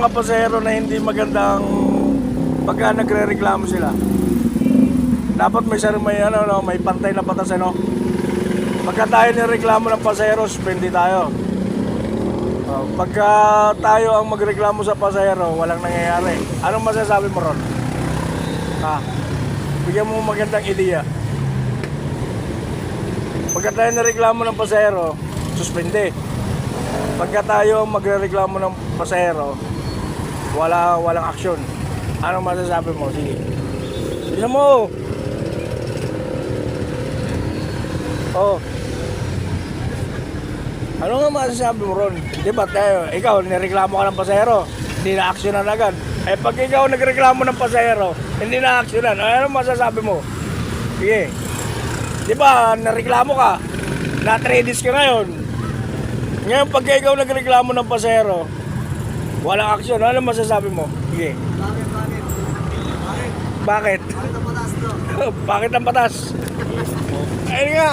mga pasahero na hindi magandang pagka nagre-reklamo sila. Dapat may pantay na batas, ano? Pagka tayo nireklamo ng pasahero, suspende tayo. Pagka tayo ang magreklamo sa pasahero, walang nangyayari. Anong masasabi mo ron? Bigyan mo magandang ideya. Pagka tayo nireklamo ng pasahero, suspende. Pagka tayo ang magreklamo ng pasahero, walang aksyon. Anong masasabi mo? Sige. Bisa mo! Oh. Ano nga masasabi mo ron? Diba tayo, ikaw nireklamo ka ng pasahero, hindi na aksyonan agad. Eh pag ikaw nagreklamo ng pasahero, hindi na aksyonan, ano masasabi mo? Sige. Diba nareklamo ka, na-3 days ka ngayon. Ngayon pag ikaw nagreklamo ng pasahero, walang aksyon, ano masasabi mo? Sige. Bakit? Bakit ang batas? Ayun nga.